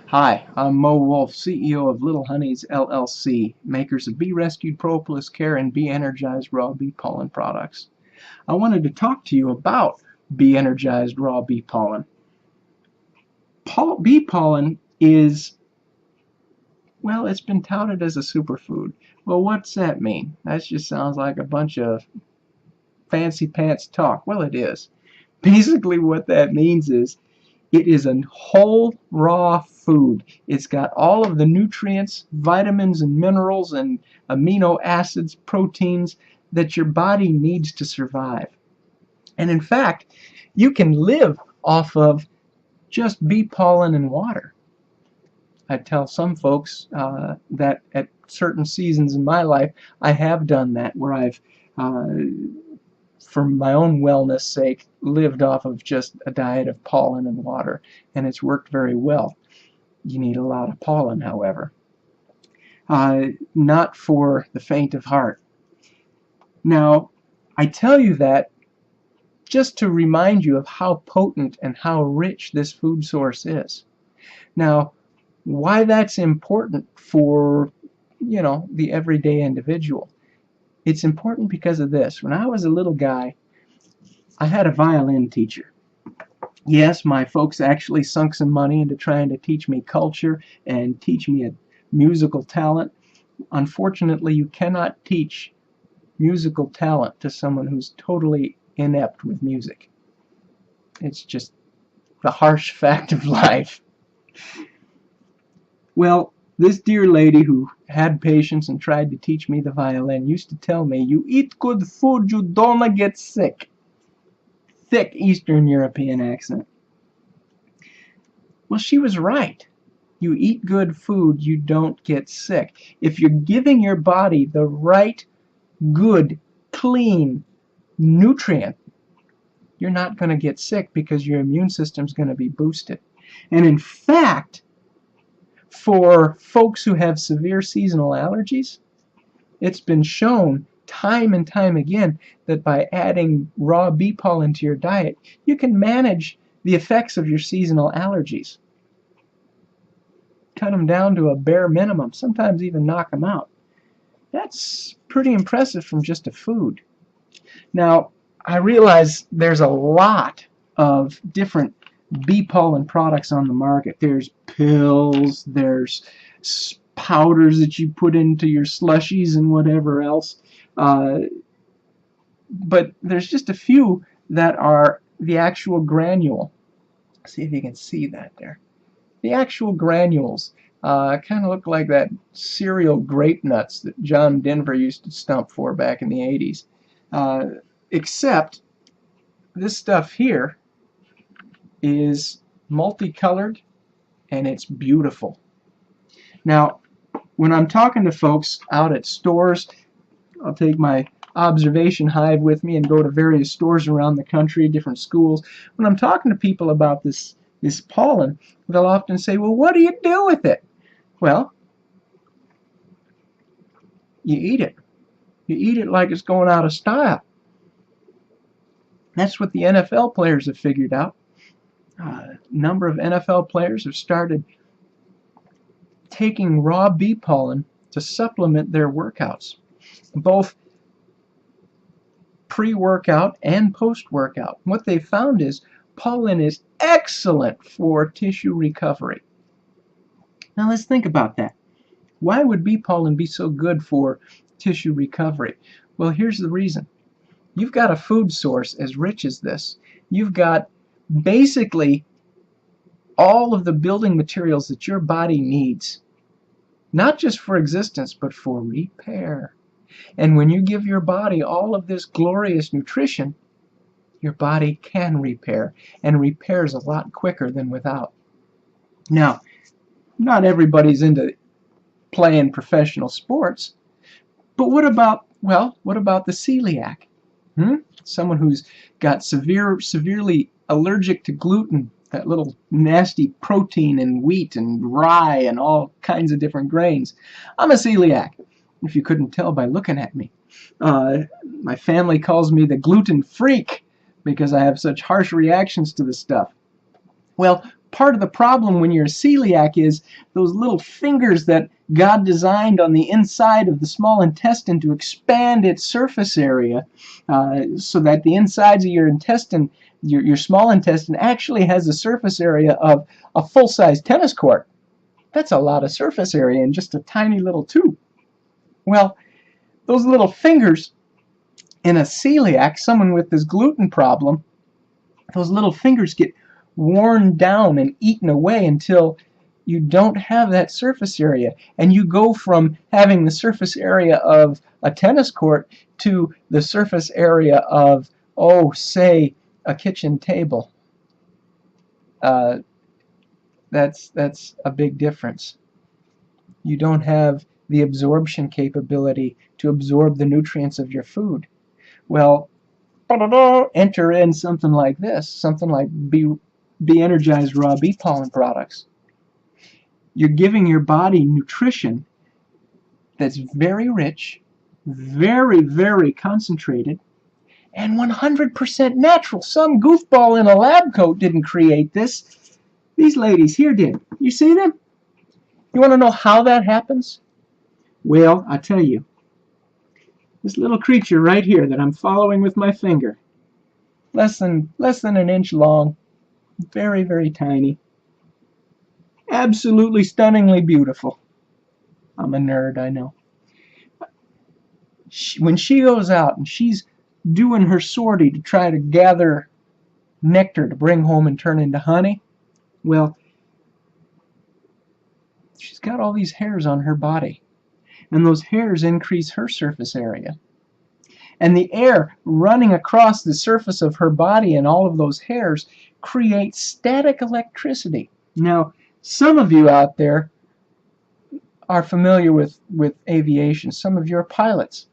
Hi, I'm Mo Wolf, CEO of Little Honeyzzz LLC, makers of Bee Rescued Propolis Care and Bee Energized Raw Bee Pollen products. I wanted to talk to you about Bee Energized Raw Bee Pollen. Bee pollen is, well, it's been touted as a superfood. Well, what's that mean? That just sounds like a bunch of fancy pants talk. Well, it is. Basically, what that means is it is a whole raw food. It's got all of the nutrients, vitamins and minerals and amino acids, proteins that your body needs to survive. And in fact, you can live off of just bee pollen and water. I tell some folks that at certain seasons in my life I have done that, where I've for my own wellness sake, lived off of just a diet of pollen and water, and it's worked very well. You need a lot of pollen, however. Not for the faint of heart. Now, I tell you that just to remind you of how potent and how rich this food source is. Now, why that's important for, the everyday individual. It's important because of this. When I was a little guy, I had a violin teacher. Yes, my folks actually sunk some money into trying to teach me culture and teach me a musical talent. Unfortunately, you cannot teach musical talent to someone who's totally inept with music. It's just the harsh fact of life. Well, this dear lady who had patience and tried to teach me the violin used to tell me, "You eat good food, you don't get sick." Thick Eastern European accent. Well, she was right. You eat good food, you don't get sick. If you're giving your body the right, good, clean nutrient, you're not going to get sick because your immune system's going to be boosted. And in fact, for folks who have severe seasonal allergies, it's been shown time and time again that by adding raw bee pollen to your diet, you can manage the effects of your seasonal allergies. Cut them down to a bare minimum, sometimes even knock them out. That's pretty impressive from just a food. Now, I realize there's a lot of different bee pollen products on the market. There's pills, there's powders that you put into your slushies and whatever else. But there's just a few that are the actual granule. See if you can see that there. The actual granules kind of look like that cereal grape nuts that John Denver used to stump for back in the 80s. Except this stuff here is multicolored and it's beautiful. Now, when I'm talking to folks out at stores, I'll take my observation hive with me and go to various stores around the country, different schools. When I'm talking to people about this pollen, they'll often say, "Well, what do you do with it?" Well, you eat it. You eat it like it's going out of style. That's what the NFL players have figured out. A number of NFL players have started taking raw bee pollen to supplement their workouts, both pre-workout and post-workout. What they found is pollen is excellent for tissue recovery. Now let's think about that. Why would bee pollen be so good for tissue recovery? Well, here's the reason. You've got a food source as rich as this. You've got basically all of the building materials that your body needs, not just for existence, but for repair. And when you give your body all of this glorious nutrition, your body can repair, and repairs a lot quicker than without. Now, not everybody's into playing professional sports, but what about the celiac? Someone who's got severely allergic to gluten, that little nasty protein in wheat and rye and all kinds of different grains. I'm a celiac, if you couldn't tell by looking at me. My family calls me the gluten freak because I have such harsh reactions to this stuff. Well, part of the problem when you're a celiac is those little fingers that God designed on the inside of the small intestine to expand its surface area, so that the insides of your intestine, your small intestine, actually has a surface area of a full-size tennis court. That's a lot of surface area in just a tiny little tube. Well, those little fingers in a celiac, someone with this gluten problem, those little fingers get worn down and eaten away until you don't have that surface area, and you go from having the surface area of a tennis court to the surface area of, oh, say, a kitchen table. That's a big difference. You don't have the absorption capability to absorb the nutrients of your food. Well, enter in something like this, something like Bee Energized Raw Bee Pollen products. You're giving your body nutrition that's very rich, very, very concentrated, and 100% natural. Some goofball in a lab coat didn't create this. These ladies here did. You see them? You want to know how that happens? Well, I tell you. This little creature right here that I'm following with my finger, less than an inch long, very, very tiny, absolutely stunningly beautiful. I'm a nerd, I know. When she goes out and she's doing her sortie to try to gather nectar to bring home and turn into honey, well, she's got all these hairs on her body, and those hairs increase her surface area. And the air running across the surface of her body and all of those hairs creates static electricity. Now, some of you out there are familiar with aviation. Some of you are pilots.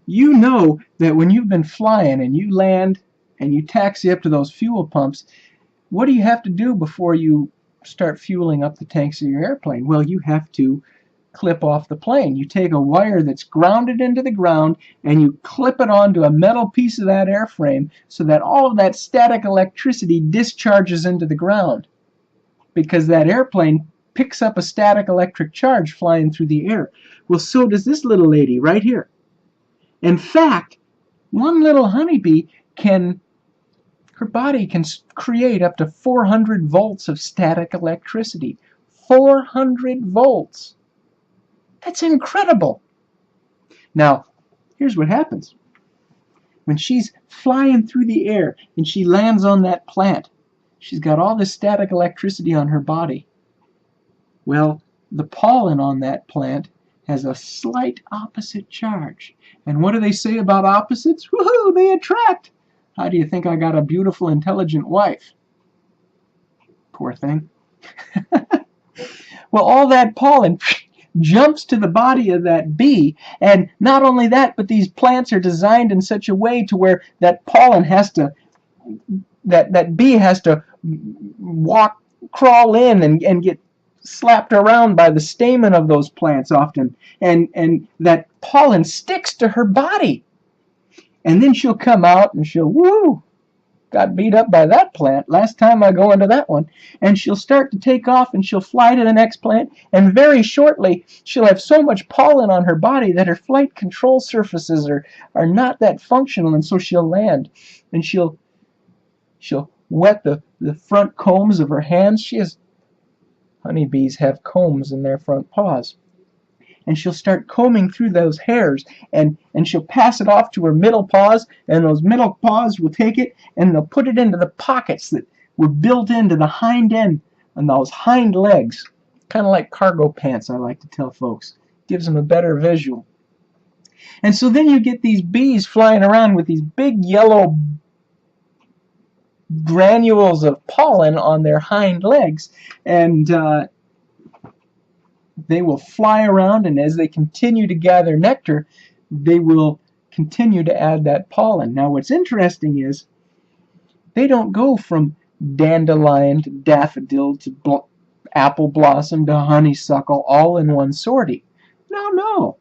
You know that when you've been flying and you land and you taxi up to those fuel pumps, what do you have to do before you start fueling up the tanks of your airplane? Well, you have to clip off the plane. You take a wire that's grounded into the ground and you clip it onto a metal piece of that airframe so that all of that static electricity discharges into the ground, because that airplane picks up a static electric charge flying through the air. Well, so does this little lady right here. In fact, one little honeybee her body can create up to 400 volts of static electricity. 400 volts. That's incredible. Now, here's what happens. When she's flying through the air and she lands on that plant, she's got all this static electricity on her body. Well, the pollen on that plant has a slight opposite charge. And what do they say about opposites? Woohoo, they attract. How do you think I got a beautiful, intelligent wife? Poor thing. Well, all that pollen jumps to the body of that bee, and not only that, but these plants are designed in such a way to where that pollen has to, that bee has to crawl in and get slapped around by the stamen of those plants often, and that pollen sticks to her body. And then she'll come out and she'll, woo, got beat up by that plant last time I go into that one, and she'll start to take off and she'll fly to the next plant, and very shortly she'll have so much pollen on her body that her flight control surfaces are not that functional, and so she'll land and she'll wet the front combs of her hands. Honeybees have combs in their front paws. And she'll start combing through those hairs, and she'll pass it off to her middle paws, and those middle paws will take it and they'll put it into the pockets that were built into the hind end and those hind legs. Kind of like cargo pants, I like to tell folks. Gives them a better visual. And so then you get these bees flying around with these big yellow granules of pollen on their hind legs, and they will fly around, and as they continue to gather nectar, they will continue to add that pollen. Now, what's interesting is they don't go from dandelion to daffodil to apple blossom to honeysuckle all in one sortie. No.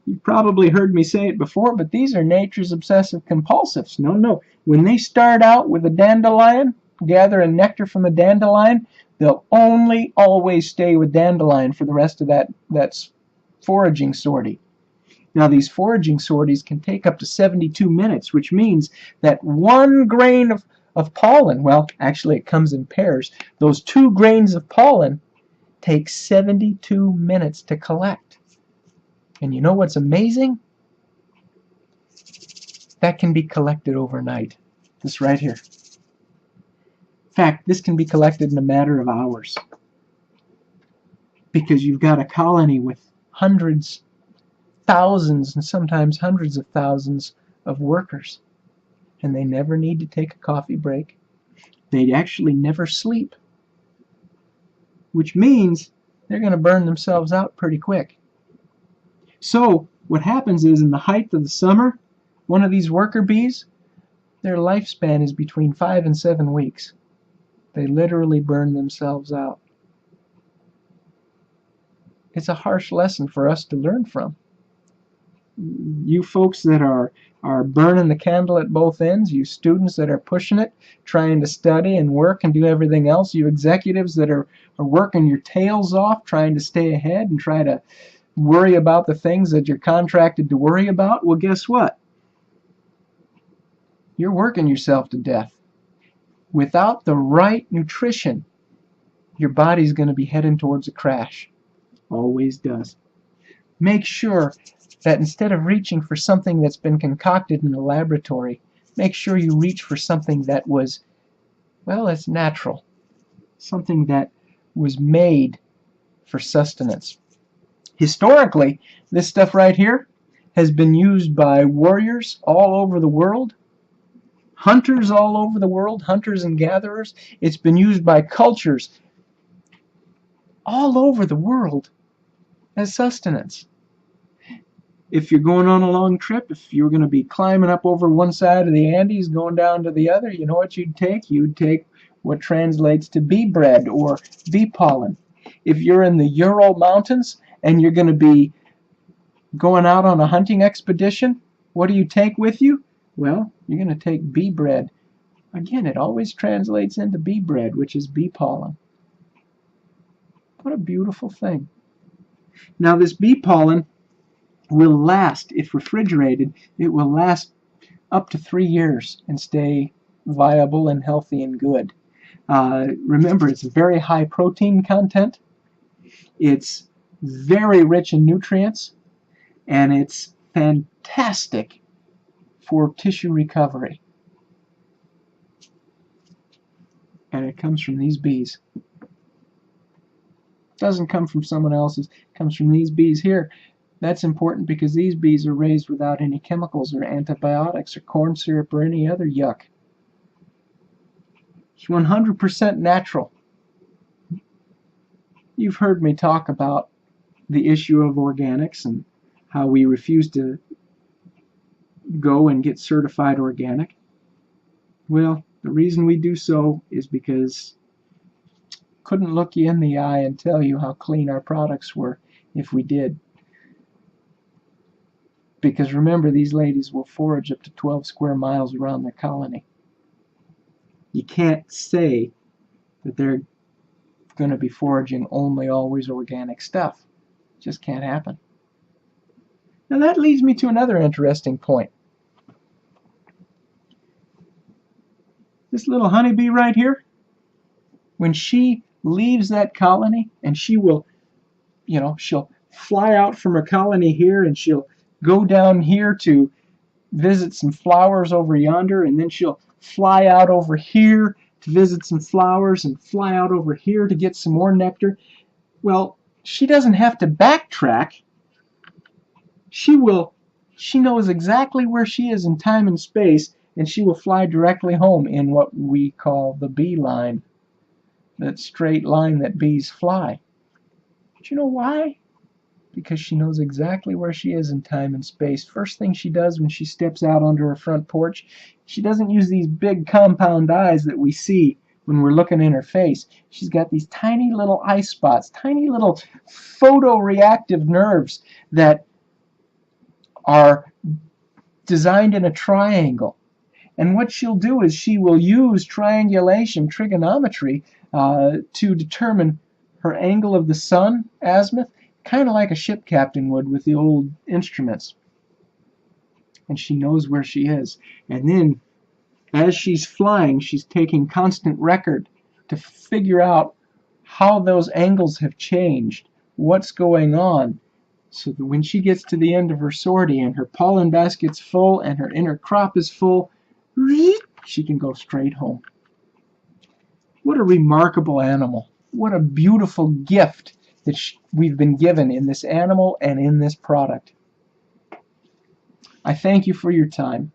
You've probably heard me say it before, but these are nature's obsessive compulsives. No. When they start out with a dandelion, gathering nectar from a dandelion, they'll only always stay with dandelion for the rest of that foraging sortie. Now, these foraging sorties can take up to 72 minutes, which means that 1 grain of pollen, well, actually it comes in pairs, those 2 grains of pollen take 72 minutes to collect. And you know what's amazing? That can be collected overnight. This right here. In fact, this can be collected in a matter of hours. Because you've got a colony with hundreds, thousands, and sometimes hundreds of thousands of workers. And they never need to take a coffee break. They actually never sleep. Which means they're going to burn themselves out pretty quick. So what happens is, in the height of the summer, one of these worker bees, their lifespan is between 5 and 7 weeks. They literally burn themselves out. It's a harsh lesson for us to learn from. You folks that are burning the candle at both ends, you students that are pushing it, trying to study and work and do everything else, you executives that are working your tails off, trying to stay ahead and try to worry about the things that you're contracted to worry about, well, guess what? You're working yourself to death. Without the right nutrition, your body's going to be heading towards a crash. Always does. Make sure that instead of reaching for something that's been concocted in the laboratory, make sure you reach for something that was, well, it's natural. Something that was made for sustenance. Historically, this stuff right here has been used by warriors all over the world, hunters all over the world, hunters and gatherers. It's been used by cultures all over the world as sustenance. If you're going on a long trip, if you're going to be climbing up over one side of the Andes, going down to the other, you know what you'd take? You'd take what translates to bee bread or bee pollen. If you're in the Ural Mountains and you're going to be going out on a hunting expedition, what do you take with you? Well, you're going to take bee bread. Again, it always translates into bee bread, which is bee pollen. What a beautiful thing. Now, this bee pollen will last, if refrigerated, it will last up to 3 years and stay viable and healthy and good. Remember, it's a very high protein content. It's very rich in nutrients, and it's fantastic for tissue recovery. And it comes from these bees. It doesn't come from someone else's. It comes from these bees here. That's important because these bees are raised without any chemicals or antibiotics or corn syrup or any other yuck. It's 100% natural. You've heard me talk about the issue of organics and how we refuse to go and get certified organic. Well, the reason we do so is because couldn't look you in the eye and tell you how clean our products were if we did. Because remember, these ladies will forage up to 12 square miles around their colony. You can't say that they're going to be foraging only always organic stuff. It just can't happen. Now that leads me to another interesting point. This little honeybee right here, when she leaves that colony, and she will, she'll fly out from her colony here and she'll go down here to visit some flowers over yonder, and then she'll fly out over here to visit some flowers and fly out over here to get some more nectar. Well, she doesn't have to backtrack. She knows exactly where she is in time and space, and she will fly directly home in what we call the bee line, that straight line that bees fly. Do you know why? Because she knows exactly where she is in time and space. First thing she does when she steps out onto her front porch, she doesn't use these big compound eyes that we see when we're looking in her face. She's got these tiny little eye spots, tiny little photoreactive nerves that are designed in a triangle. And what she'll do is she will use triangulation, trigonometry, to determine her angle of the sun, azimuth, kind of like a ship captain would with the old instruments. And she knows where she is. And then, as she's flying, she's taking constant record to figure out how those angles have changed, what's going on, so that when she gets to the end of her sortie and her pollen basket's full and her inner crop is full, she can go straight home. What a remarkable animal. What a beautiful gift that we've been given in this animal and in this product. I thank you for your time.